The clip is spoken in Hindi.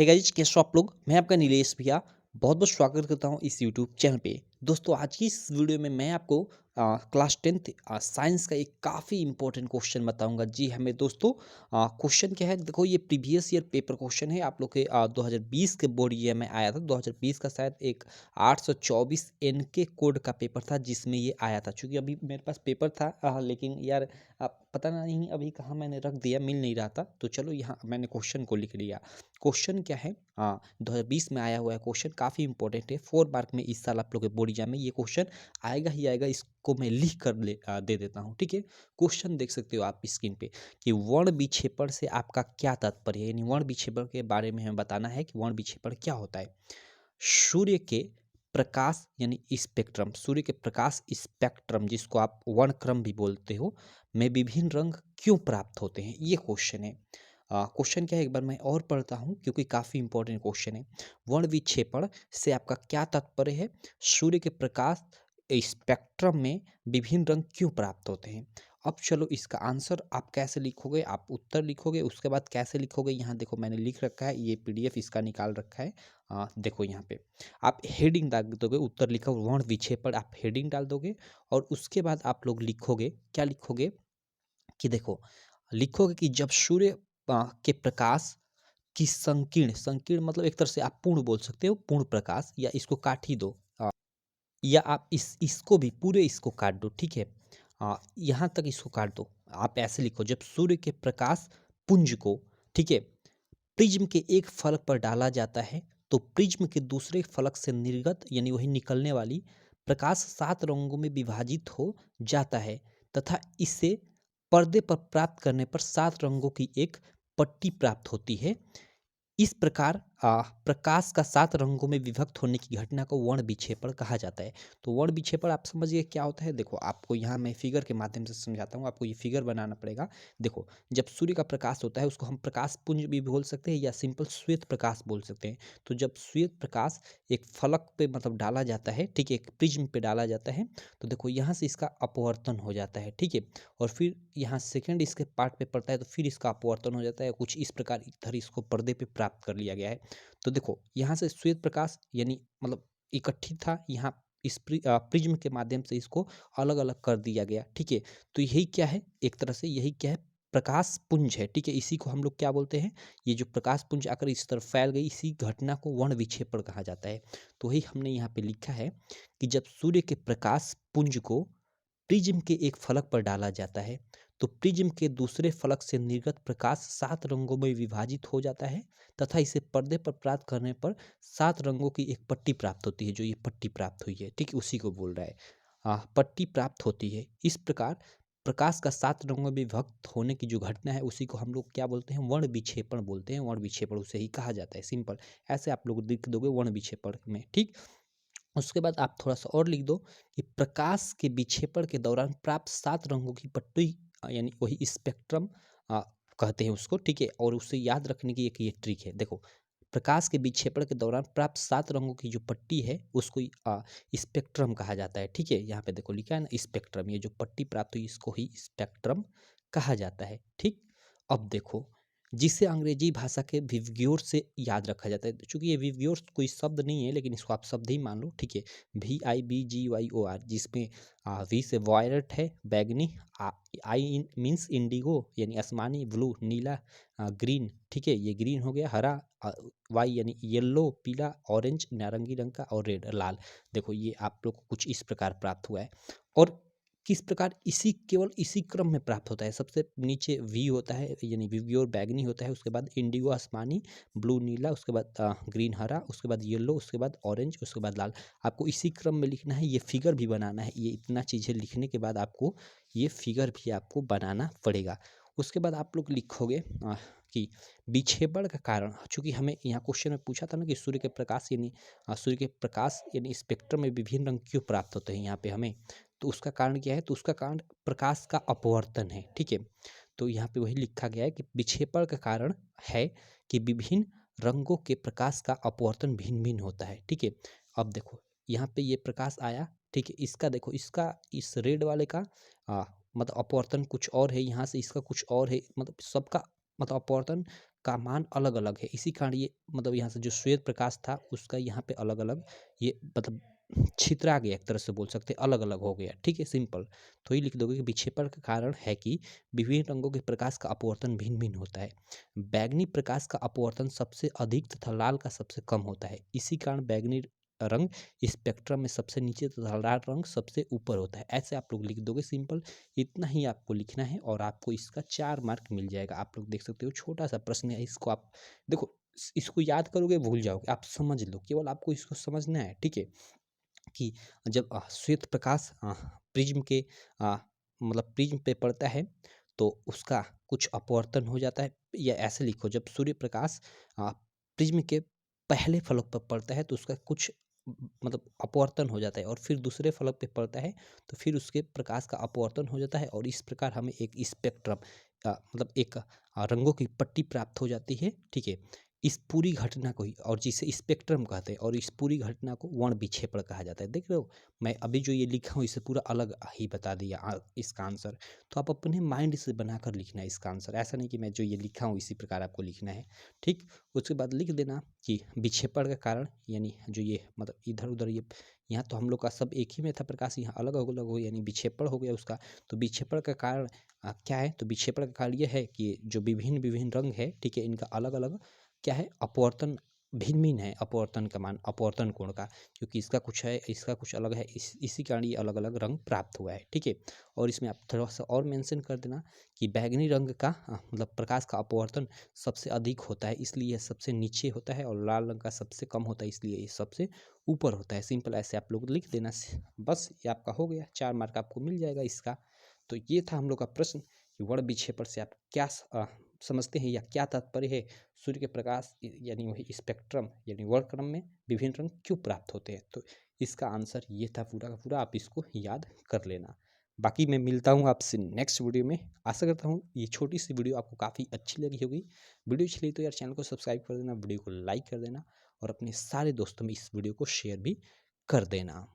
हे गाइस, कैसे हो आप लोग। मैं आपका नीलेश भैया बहुत बहुत स्वागत करता हूं इस यूट्यूब चैनल पे। दोस्तों, आज की इस वीडियो में मैं आपको क्लास 10th साइंस का एक काफ़ी इंपॉर्टेंट क्वेश्चन बताऊंगा। जी हमें दोस्तों, क्वेश्चन क्या है, देखो ये प्रीवियस ईयर पेपर क्वेश्चन है आप लोग के 2020 के बोर्ड ईयर में आया था। 2020 का शायद एक 824 एन के कोड का पेपर था जिसमें ये आया था। चूँकि अभी मेरे पास पेपर था, लेकिन यार पता नहीं अभी कहाँ मैंने रख दिया, मिल नहीं रहा था। तो चलो यहाँ मैंने क्वेश्चन को लिख लिया। क्वेश्चन क्या है, 2020 में आया हुआ है क्वेश्चन, काफ़ी इंपॉर्टेंट है। 4 मार्क में इस साल आप लोग के बोर्ड एग्जाम में ये क्वेश्चन आएगा ही आएगा। इसको मैं लिख कर दे देता हूँ, ठीक है। क्वेश्चन देख सकते हो आप स्क्रीन पे कि वर्ण विक्षेपण से आपका क्या तात्पर्य है। यानी वर्ण विक्षेपण के बारे में हमें बताना है कि वर्ण विक्षेपण क्या होता है। सूर्य के प्रकाश यानी स्पेक्ट्रम, सूर्य के प्रकाश स्पेक्ट्रम जिसको आप वर्णक्रम भी बोलते हो, में विभिन्न रंग क्यों प्राप्त होते हैं, ये क्वेश्चन है। क्वेश्चन क्या है, एक बार मैं और पढ़ता हूँ क्योंकि काफ़ी इंपॉर्टेंट क्वेश्चन है। वर्ण विक्षेपण से आपका क्या तात्पर्य है। सूर्य के प्रकाश स्पेक्ट्रम में विभिन्न रंग क्यों प्राप्त होते हैं। अब चलो इसका आंसर आप कैसे लिखोगे, आप उत्तर लिखोगे, उसके बाद कैसे लिखोगे, यहाँ देखो मैंने लिख रखा है, ये पीडीएफ इसका निकाल रखा है। देखो यहाँ पे आप हेडिंग डाल दोगे, उत्तर लिखा वर्ण विक्षेपण, आप हेडिंग डाल दोगे और उसके बाद आप लोग लिखोगे, क्या लिखोगे कि देखो, लिखोगे कि जब सूर्य के प्रकाश की संकीर्ण संकीर्ण मतलब एक तरह से आप पूर्ण बोल सकते हो, पूर्ण प्रकाश, या इसको काट ही दो, या आप इसको भी पूरे इसको काट दो, ठीक है। यहाँ तक इसको काट दो। आप ऐसे लिखो, जब सूर्य के प्रकाश पुंज को, ठीक है, प्रिज्म के एक फलक पर डाला जाता है तो प्रिज्म के दूसरे फलक से निर्गत यानी वही निकलने वाली प्रकाश 7 रंगों में विभाजित हो जाता है तथा इसे पर्दे पर प्राप्त करने पर 7 रंगों की एक पट्टी प्राप्त होती है। इस प्रकार प्रकाश का 7 रंगों में विभक्त होने की घटना को वर्ण विक्षेपण कहा जाता है। तो वर्ण विक्षेपण आप समझिए क्या होता है। देखो आपको यहाँ मैं फिगर के माध्यम से समझाता हूँ, आपको ये फिगर बनाना पड़ेगा। देखो, जब सूर्य का प्रकाश होता है उसको हम प्रकाश पुंज भी बोल सकते हैं या सिंपल श्वेत प्रकाश बोल सकते हैं। तो जब श्वेत प्रकाश एक फलक पे मतलब डाला जाता है, ठीक है, एक प्रिज्म पे डाला जाता है, तो देखो यहाँ से इसका अपवर्तन हो जाता है, ठीक है। और फिर यहाँ सेकंड इसके पार्ट पे पड़ता है तो फिर इसका अपवर्तन हो जाता है। कुछ इस प्रकार इधर इसको पर्दे पे प्राप्त कर लिया गया है। तो देखो यहाँ से श्वेत प्रकाश यानी मतलब इकट्ठी था, यहाँ इस प्रिज्म के माध्यम से इसको अलग अलग कर दिया गया, ठीक है। तो यही क्या है, एक तरह से यही क्या है, प्रकाश पुंज है, ठीक है। इसी को हम लोग क्या बोलते हैं, ये जो प्रकाश पुंज आकर इस तरफ फैल गई, इसी घटना को वर्ण विक्षेपण कहा जाता है। तो वही हमने यहाँ पे लिखा है कि जब सूर्य के प्रकाश पुंज को प्रिज्म के एक फलक पर डाला जाता है तो प्रिज्म के दूसरे फलक से निर्गत प्रकाश 7 रंगों में विभाजित हो जाता है तथा इसे पर्दे पर प्राप्त करने पर 7 रंगों की एक पट्टी प्राप्त होती है। जो ये पट्टी प्राप्त हुई है, ठीक, उसी को बोल रहा है। पट्टी प्राप्त होती है। इस प्रकार प्रकाश का 7 रंगों में विभक्त होने की जो घटना है उसी को हम लोग क्या बोलते हैं, वर्ण विक्षेपण बोलते हैं। वर्ण विक्षेपण उसे ही कहा जाता है। सिंपल ऐसे आप लोग लिख दोगे वर्ण विक्षेपण में, ठीक। उसके बाद आप थोड़ा सा और लिख दो कि प्रकाश के विक्षेपण के दौरान प्राप्त 7 रंगों की पट्टी यानी वही स्पेक्ट्रम कहते हैं उसको, ठीक है। और उससे याद रखने की एक ये ट्रिक है। देखो, प्रकाश के विक्षेपण के दौरान प्राप्त 7 रंगों की जो पट्टी है उसको स्पेक्ट्रम कहा जाता है, ठीक है। यहाँ पे देखो लिखा है ना स्पेक्ट्रम, ये जो पट्टी प्राप्त हुई इसको ही स्पेक्ट्रम कहा जाता है, ठीक। अब देखो, जिसे अंग्रेजी भाषा के विवग्योर से याद रखा जाता है। चूंकि ये विवग्योर कोई शब्द नहीं है लेकिन इसको आप शब्द ही मान लो, ठीक है। VIBGYOR, जिसमें वी से वॉयलेट है, बैगनी, आई मीन्स इंडिगो यानी आसमानी, ब्लू नीला, ग्रीन, ठीक है, ये ग्रीन हो गया, हरा, वाई यानी येलो पीला, ऑरेंज नारंगी रंग का, और रेड लाल। देखो ये आप लोग को कुछ इस प्रकार प्राप्त हुआ है। और किस प्रकार, इसी केवल इसी क्रम में प्राप्त होता है। सबसे नीचे वी होता है यानी विवग्योर बैगनी होता है, उसके बाद इंडिगो आसमानी, ब्लू नीला, उसके बाद ग्रीन हरा, उसके बाद येलो, उसके बाद ऑरेंज, उसके बाद लाल। आपको इसी क्रम में लिखना है। ये फिगर भी बनाना है। ये इतना चीज़ें लिखने के बाद आपको ये फिगर भी आपको बनाना पड़ेगा। उसके बाद आप लोग लिखोगे कि विक्षेपण का कारण, चूंकि हमें यहाँ क्वेश्चन में पूछा था ना कि सूर्य के प्रकाश यानी सूर्य के प्रकाश यानी स्पेक्ट्रम में विभिन्न रंग क्यों प्राप्त होते हैं यहाँ पे हमें, तो उसका कारण क्या है, तो उसका कारण प्रकाश का अपवर्तन है, ठीक है। तो यहाँ पे वही लिखा गया है कि विक्षेपण का कारण है कि विभिन्न रंगों के प्रकाश का अपवर्तन भिन्न भिन्न होता है, ठीक है। अब देखो यहाँ पे ये प्रकाश आया, ठीक है, इसका देखो, इसका इस रेड वाले का मतलब अपवर्तन कुछ और है, यहाँ से इसका कुछ और है, मतलब सबका मतलब अपवर्तन का मान अलग-अलग है। इसी कारण ये मतलब यहाँ से जो श्वेत प्रकाश था उसका यहाँ पे अलग-अलग ये मतलब छितरा गया, एक तरह से बोल सकते हैं अलग-अलग हो गया। ठीक है, सिंपल। तो ये लिख दोगे कि विक्षेपण का कारण है कि विभिन्न रंगों के प्रकाश का अपवर्तन भिन्न-भिन्न होता है। बैंगनी प्रकाश का अपवर्तन सबसे अधिक तथा लाल का सबसे कम होता है। इसी कारण बैंगनी रंग स्पेक्ट्रम में सबसे नीचे तथा लाल रंग सबसे ऊपर होता है। ऐसे आप लोग लिख दोगे, सिंपल। इतना ही आपको लिखना है और आपको इसका 4 मार्क मिल जाएगा। आप लोग देख सकते हो छोटा-सा प्रश्न है, इसको आप देखो, इसको याद करोगे भूल जाओगे, आप समझ लो, केवल आपको इसको समझना है। ठीक है? कि जब श्वेत प्रकाश प्रिज्म के अ, मतलब प्रिज्म पे पड़ता है तो उसका कुछ अपवर्तन हो जाता है, या ऐसे लिखो, जब सूर्य प्रकाश प्रिज्म के पहले फलक पर पड़ता है तो उसका कुछ मतलब अपवर्तन हो जाता है, और फिर दूसरे फलक पे पड़ता है तो फिर उसके प्रकाश का अपवर्तन हो जाता है, और इस प्रकार हमें एक स्पेक्ट्रम मतलब एक रंगों की पट्टी प्राप्त हो जाती है। ठीक है, इस पूरी घटना को ही, और जिसे स्पेक्ट्रम कहते हैं, और इस पूरी घटना को वर्ण विक्षेपण कहा जाता है। देख रहे हो, मैं अभी जो ये लिखा हूँ इसे पूरा अलग ही बता दिया इसका आंसर। तो आप अपने माइंड से बनाकर लिखना है इसका आंसर, ऐसा नहीं कि मैं जो ये लिखा हूँ इसी प्रकार आपको लिखना है। ठीक, उसके बाद लिख देना कि विक्षेपण का कारण, यानी जो ये मतलब इधर उधर ये, यहाँ तो हम लोग का सब एक ही में था प्रकाश, यहाँ अलग अलग हो यानी विक्षेपण हो गया उसका। तो विक्षेपण का कारण क्या है? तो विक्षेपण का कारण ये है कि जो विभिन्न विभिन्न रंग है, ठीक है, इनका अलग अलग क्या है, अपवर्तन भिन्न-भिन्न है, अपवर्तन का मान, अपवर्तन कोण का, क्योंकि इसका कुछ है, इसका कुछ अलग है, इसी कारण ये अलग-अलग रंग प्राप्त हुआ है। ठीक है? और इसमें आप थोड़ा-सा और मेंशन कर देना कि बैंगनी रंग का मतलब प्रकाश का अपवर्तन सबसे अधिक होता है, इसलिए यह सबसे नीचे होता है, और लाल रंग का सबसे कम होता है, इसलिए ये सबसे ऊपर होता है। सिंपल ऐसे आप लोग लिख देना, बस ये आपका हो गया, 4 मार्क आपको मिल जाएगा इसका। तो ये था हम लोग का प्रश्न कि वर्ण विक्षेपण से आप क्या समझते हैं, या क्या तात्पर्य है, सूर्य के प्रकाश यानी वही स्पेक्ट्रम यानी वर्णक्रम में विभिन्न रंग क्यों प्राप्त होते हैं। तो इसका आंसर ये था पूरा का पूरा, आप इसको याद कर लेना। बाकी मैं मिलता हूँ आपसे नेक्स्ट वीडियो में। आशा करता हूँ ये छोटी सी वीडियो आपको काफ़ी अच्छी लगी होगी। वीडियो अच्छी लगी तो यार चैनल को सब्सक्राइब कर देना, वीडियो को लाइक कर देना, और अपने सारे दोस्तों में इस वीडियो को शेयर भी कर देना।